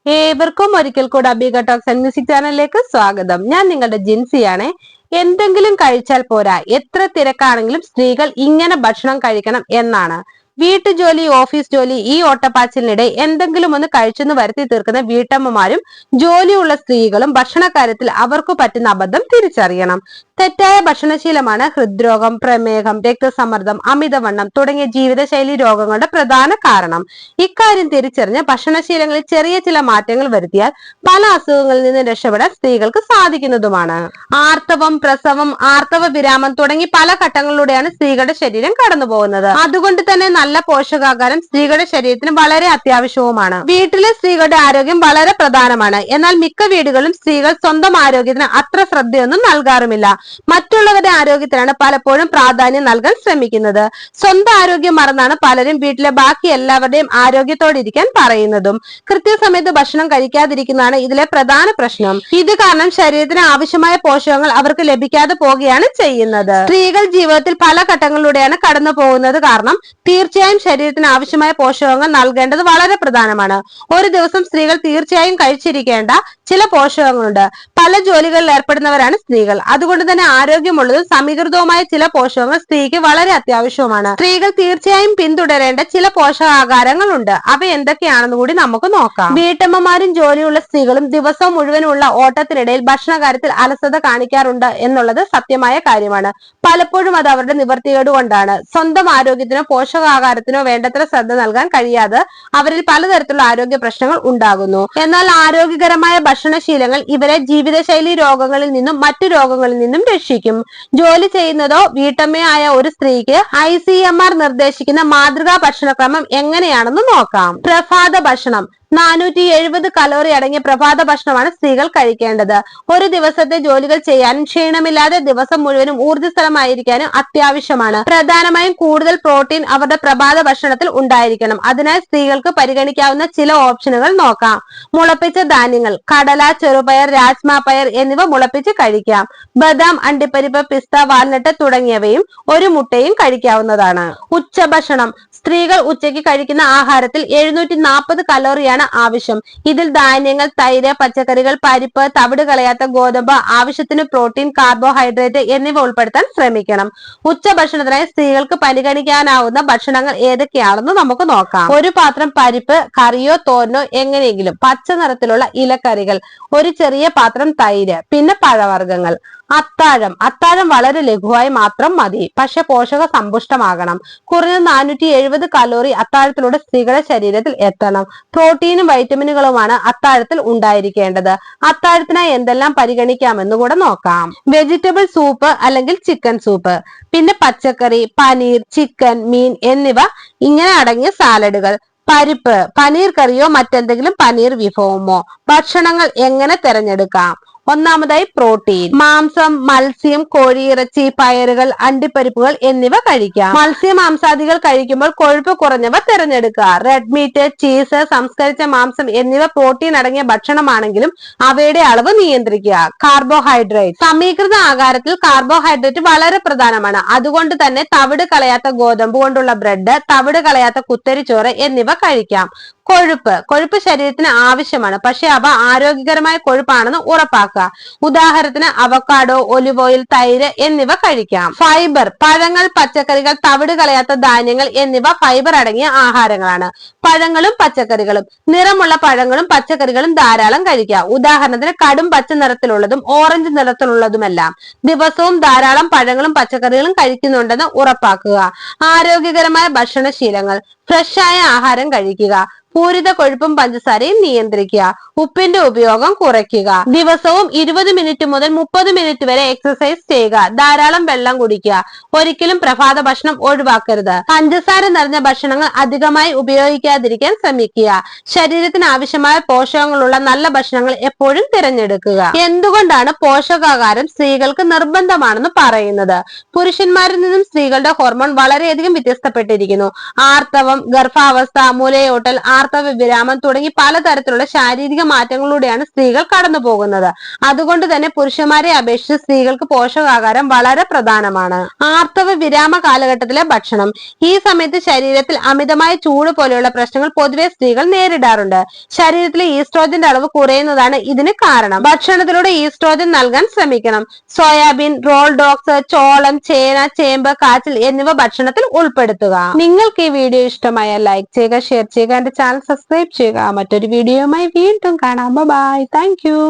ഏവർക്കും ഒരിക്കൽ കൂടെ അബിക ടോക്സ് ആൻഡ് മ്യൂസിക് ചാനലിലേക്ക് സ്വാഗതം. ഞാൻ നിങ്ങളുടെ ജിൻസിയാണ്. എന്തെങ്കിലും കഴിച്ചാൽ പോരാ, എത്ര തിരക്കാണെങ്കിലും സ്ത്രീകൾ ഇങ്ങനെ ഭക്ഷണം കഴിക്കണം എന്നാണ്. വീട്ടുജോലി, ഓഫീസ് ജോലി, ഈ ഓട്ടപ്പാച്ചിലിനിടെ എന്തെങ്കിലും ഒന്ന് കഴിച്ചെന്ന് വരുത്തി തീർക്കുന്ന വീട്ടമ്മമാരും ജോലിയുള്ള സ്ത്രീകളും ഭക്ഷണക്കാര്യത്തിൽ അവർക്ക് പറ്റുന്ന അബദ്ധം തിരിച്ചറിയണം. തെറ്റായ ഭക്ഷണശീലമാണ് ഹൃദ്രോഗം, പ്രമേഹം, രക്തസമ്മർദ്ദം, അമിതവണ്ണം തുടങ്ങിയ ജീവിതശൈലി രോഗങ്ങളുടെ പ്രധാന കാരണം. ഇക്കാര്യം തിരിച്ചറിഞ്ഞ് ഭക്ഷണശീലങ്ങളിൽ ചെറിയ ചില മാറ്റങ്ങൾ വരുത്തിയാൽ പല അസുഖങ്ങളിൽ നിന്ന് രക്ഷപ്പെടാൻ സ്ത്രീകൾക്ക് സാധിക്കുന്നതുമാണ്. ആർത്തവം, പ്രസവം, ആർത്തവ വിരാമം തുടങ്ങി പല ഘട്ടങ്ങളിലൂടെയാണ് സ്ത്രീകളുടെ ശരീരം കടന്നു പോകുന്നത്. അതുകൊണ്ട് തന്നെ നല്ല പോഷകാഹാരം സ്ത്രീകളുടെ ശരീരത്തിന് വളരെ അത്യാവശ്യവുമാണ്. വീട്ടിലെ സ്ത്രീകളുടെ ആരോഗ്യം വളരെ പ്രധാനമാണ്. എന്നാൽ മിക്ക വീടുകളിലും സ്ത്രീകൾ സ്വന്തം ആരോഗ്യത്തിന് അത്ര ശ്രദ്ധയൊന്നും നൽകാറുമില്ല. മറ്റുള്ളവരുടെ ആരോഗ്യത്തിനാണ് പലപ്പോഴും പ്രാധാന്യം നൽകാൻ ശ്രമിക്കുന്നത്. സ്വന്തം ആരോഗ്യം മറന്നാണ് പലരും വീട്ടിലെ ബാക്കി എല്ലാവരുടെയും ആരോഗ്യത്തോടിരിക്കാൻ പറയുന്നതും. കൃത്യസമയത്ത് ഭക്ഷണം കഴിക്കാതിരിക്കുന്നതാണ് ഇതിലെ പ്രധാന പ്രശ്നം. ഇത് കാരണം ശരീരത്തിന് ആവശ്യമായ പോഷകങ്ങൾ അവർക്ക് ലഭിക്കാതെ പോവുകയാണ് ചെയ്യുന്നത്. സ്ത്രീകൾ ജീവിതത്തിൽ പല ഘട്ടങ്ങളിലൂടെയാണ് കടന്നു പോകുന്നത്. കാരണം തീർച്ചയായും ശരീരത്തിന് ആവശ്യമായ പോഷകങ്ങൾ നൽകേണ്ടത് വളരെ പ്രധാനമാണ്. ഒരു ദിവസം സ്ത്രീകൾ തീർച്ചയായും കഴിച്ചിരിക്കേണ്ട ചില പോഷകങ്ങളുണ്ട്. പല ജോലികളിൽ ഏർപ്പെടുന്നവരാണ് സ്ത്രീകൾ. അതുകൊണ്ട് തന്നെ ആരോഗ്യമുള്ളതും സമീകൃതവുമായ ചില പോഷകങ്ങൾ സ്ത്രീക്ക് വളരെ അത്യാവശ്യവുമാണ്. സ്ത്രീകൾ തീർച്ചയായും പിന്തുടരേണ്ട ചില പോഷകാഹാരങ്ങളുണ്ട്. അവ എന്തൊക്കെയാണെന്ന് കൂടി നമുക്ക് നോക്കാം. വീട്ടമ്മമാരും ജോലിയുള്ള സ്ത്രീകളും ദിവസവും മുഴുവനുള്ള ഓട്ടത്തിനിടയിൽ ഭക്ഷണ കാര്യത്തിൽ അലസത കാണിക്കാറുണ്ട് എന്നുള്ളത് സത്യമായ കാര്യമാണ്. പലപ്പോഴും അത് അവരുടെ നിവൃത്തികേട് കൊണ്ടാണ്. സ്വന്തം ആരോഗ്യത്തിനോ പോഷകാഹാരത്തിനോ വേണ്ടത്ര ശ്രദ്ധ നൽകാൻ കഴിയാതെ അവരിൽ പലതരത്തിലുള്ള ആരോഗ്യ പ്രശ്നങ്ങൾ ഉണ്ടാകുന്നു. എന്നാൽ ആരോഗ്യകരമായ ഭക്ഷണശീലങ്ങൾ ഇവരെ ജീവിതശൈലി രോഗങ്ങളിൽ നിന്നും മറ്റു രോഗങ്ങളിൽ നിന്നും രക്ഷിക്കും. ജോലി ചെയ്യുന്നതോ വീട്ടമ്മയോ ആയ ഒരു സ്ത്രീക്ക് ICMR നിർദ്ദേശിക്കുന്ന മാതൃകാ ഭക്ഷണക്രമം എങ്ങനെയാണെന്ന് നോക്കാം. പ്രഭാത ഭക്ഷണം. 470 കലോറി അടങ്ങിയ പ്രഭാത ഭക്ഷണമാണ് സ്ത്രീകൾ കഴിക്കേണ്ടത്. ഒരു ദിവസത്തെ ജോലികൾ ചെയ്യാനും ക്ഷീണമില്ലാതെ ദിവസം മുഴുവനും ഊർജ്ജസ്വലമായിരിക്കാനും അത്യാവശ്യമാണ്. പ്രധാനമായും കൂടുതൽ പ്രോട്ടീൻ അവരുടെ പ്രഭാത ഭക്ഷണത്തിൽ ഉണ്ടായിരിക്കണം. അതിനായി സ്ത്രീകൾക്ക് പരിഗണിക്കാവുന്ന ചില ഓപ്ഷനുകൾ നോക്കാം. മുളപ്പിച്ച ധാന്യങ്ങൾ, കടല, ചെറുപയർ, രാജ്മ പയർ എന്നിവ മുളപ്പിച്ച് കഴിക്കാം. ബദാം, അണ്ടിപ്പരിപ്പ്, പിസ്ത, വാൽനട്ട് തുടങ്ങിയവയും ഒരു മുട്ടയും കഴിക്കാവുന്നതാണ്. ഉച്ചഭക്ഷണം. സ്ത്രീകൾ ഉച്ചയ്ക്ക് കഴിക്കുന്ന ആഹാരത്തിൽ 740 കലോറിയാണ് ആവശ്യം. ഇതിൽ ധാന്യങ്ങൾ, തൈര്, പച്ചക്കറികൾ, പരിപ്പ്, തവിട് കളയാത്ത ഗോതമ്പ്, ആവശ്യത്തിന് പ്രോട്ടീൻ, കാർബോഹൈഡ്രേറ്റ് എന്നിവ ഉൾപ്പെടുത്താൻ ശ്രമിക്കണം. ഉച്ചഭക്ഷണത്തിനായി സ്ത്രീകൾക്ക് പരിഗണിക്കാനാവുന്ന ഭക്ഷണങ്ങൾ ഏതൊക്കെയാണെന്ന് നമുക്ക് നോക്കാം. ഒരു പാത്രം പരിപ്പ്, കറിയോ തോരനോ എങ്ങനെയെങ്കിലും, പച്ച നിറത്തിലുള്ള ഇലക്കറികൾ, ഒരു ചെറിയ പാത്രം തൈര്, പിന്നെ പഴവർഗ്ഗങ്ങൾ. അത്താഴം വളരെ ലഘുവായി മാത്രം മതി, പക്ഷെ പോഷക സമ്പുഷ്ടമാകണം. കുറഞ്ഞ 470 കലോറി അത്താഴത്തിലൂടെ സ്ത്രീകളുടെ ശരീരത്തിൽ എത്തണം. പ്രോട്ടീനും വൈറ്റമിനുകളുമാണ് അത്താഴത്തിൽ ഉണ്ടായിരിക്കേണ്ടത്. അത്താഴത്തിനായി എന്തെല്ലാം പരിഗണിക്കാമെന്ന് കൂടെ നോക്കാം. വെജിറ്റബിൾ സൂപ്പ് അല്ലെങ്കിൽ ചിക്കൻ സൂപ്പ്, പിന്നെ പച്ചക്കറി, പനീർ, ചിക്കൻ, മീൻ എന്നിവ ഇങ്ങനെ അടങ്ങിയ സാലഡുകൾ, പരിപ്പ്, പനീർ കറിയോ മറ്റെന്തെങ്കിലും പനീർ വിഭവമോ. ഭക്ഷണങ്ങൾ എങ്ങനെ തിരഞ്ഞെടുക്കാം? ഒന്നാമതായി പ്രോട്ടീൻ. മാംസം, മത്സ്യം, കോഴിയിറച്ചി, പയറുകൾ, അണ്ടിപ്പരിപ്പുകൾ എന്നിവ കഴിക്കാം. മത്സ്യ മാംസാദികൾ കഴിക്കുമ്പോൾ കൊഴുപ്പ് കുറഞ്ഞവ തിരഞ്ഞെടുക്കുക. റെഡ് മീറ്റ്, ചീസ്, സംസ്കരിച്ച മാംസം എന്നിവ പ്രോട്ടീൻ അടങ്ങിയ ഭക്ഷണമാണെങ്കിലും അവയുടെ അളവ് നിയന്ത്രിക്കുക. കാർബോഹൈഡ്രേറ്റ്. സമീകൃത ആഹാരത്തിൽ കാർബോഹൈഡ്രേറ്റ് വളരെ പ്രധാനമാണ്. അതുകൊണ്ട് തന്നെ തവിട് കളയാത്ത ഗോതമ്പ് കൊണ്ടുള്ള ബ്രെഡ്, തവിട് കളയാത്ത കുത്തരിച്ചോറ് എന്നിവ കഴിക്കാം. കൊഴുപ്പ് ശരീരത്തിന് ആവശ്യമാണ്, പക്ഷെ അവ ആരോഗ്യകരമായ കൊഴുപ്പാണെന്ന് ഉറപ്പാക്കുക. ഉദാഹരണത്തിന് അവക്കാഡോ, ഒലിവ് ഓയിൽ, തൈര് എന്നിവ കഴിക്കാം. ഫൈബർ. പഴങ്ങൾ, പച്ചക്കറികൾ, തവിട് കളയാത്ത ധാന്യങ്ങൾ എന്നിവ ഫൈബർ അടങ്ങിയ ആഹാരങ്ങളാണ്. പഴങ്ങളും പച്ചക്കറികളും. നിറമുള്ള പഴങ്ങളും പച്ചക്കറികളും ധാരാളം കഴിക്കുക. ഉദാഹരണത്തിന് കടും പച്ച നിറത്തിലുള്ളതും ഓറഞ്ച് നിറത്തിലുള്ളതുമെല്ലാം. ദിവസവും ധാരാളം പഴങ്ങളും പച്ചക്കറികളും കഴിക്കുന്നുണ്ടെന്ന് ഉറപ്പാക്കുക. ആരോഗ്യകരമായ ഭക്ഷണശീലങ്ങൾ. ഫ്രഷായ ആഹാരം കഴിക്കുക. പൂരിത കൊഴുപ്പും പഞ്ചസാരയും നിയന്ത്രിക്കുക. ഉപ്പിന്റെ ഉപയോഗം കുറയ്ക്കുക. ദിവസവും 20 മിനിറ്റ് മുതൽ 30 മിനിറ്റ് വരെ എക്സസൈസ് ചെയ്യുക. ധാരാളം വെള്ളം കുടിക്കുക. ഒരിക്കലും പ്രഭാത ഭക്ഷണം ഒഴിവാക്കരുത്. പഞ്ചസാര നിറഞ്ഞ ഭക്ഷണങ്ങൾ അധികമായി ഉപയോഗിക്കാതിരിക്കാൻ ശ്രമിക്കുക. ശരീരത്തിന് ആവശ്യമായ പോഷകങ്ങളുള്ള നല്ല ഭക്ഷണങ്ങൾ എപ്പോഴും തിരഞ്ഞെടുക്കുക. എന്തുകൊണ്ടാണ് പോഷകാഹാരം സ്ത്രീകൾക്ക് നിർബന്ധമാണെന്ന് പറയുന്നത്? പുരുഷന്മാരിൽ നിന്നും സ്ത്രീകളുടെ ഹോർമോൺ വളരെയധികം വ്യത്യസ്തപ്പെട്ടിരിക്കുന്നു. ആർത്തവം, ഗർഭാവസ്ഥ, മുലയൂട്ടൽ, ആർത്തവ വിരാമം തുടങ്ങി പലതരത്തിലുള്ള ശാരീരിക മാറ്റങ്ങളിലൂടെയാണ് സ്ത്രീകൾ കടന്നു പോകുന്നത്. അതുകൊണ്ട് തന്നെ പുരുഷന്മാരെ അപേക്ഷിച്ച് സ്ത്രീകൾക്ക് പോഷകാഹാരം വളരെ പ്രധാനമാണ്. ആർത്തവ വിരാമ കാലഘട്ടത്തിലെ ഭക്ഷണം. ഈ സമയത്ത് ശരീരത്തിൽ അമിതമായ ചൂട് പോലെയുള്ള പ്രശ്നങ്ങൾ പൊതുവെ സ്ത്രീകൾ നേരിടാറുണ്ട്. ശരീരത്തിലെ ഈസ്ട്രോജന്റെ അളവ് കുറയുന്നതാണ് ഇതിന് കാരണം. ഭക്ഷണത്തിലൂടെ ഈസ്ട്രോജൻ നൽകാൻ ശ്രമിക്കണം. സോയാബീൻ, റോൾഡ് ഓട്സ്, ചോളം, ചേന, ചേമ്പ്, കാച്ചിൽ എന്നിവ ഭക്ഷണത്തിൽ ഉൾപ്പെടുത്തുക. നിങ്ങൾക്ക് ഈ വീഡിയോ ഇഷ്ടമായാൽ ലൈക്ക് ചെയ്യുക, ഷെയർ ചെയ്യുക, എന്റെ ചാനൽ സബ്സ്ക്രൈബ് ചെയ്യുക. മറ്റൊരു വീഡിയോയുമായി വീണ്ടും കാണാം. ബൈ. Thank you.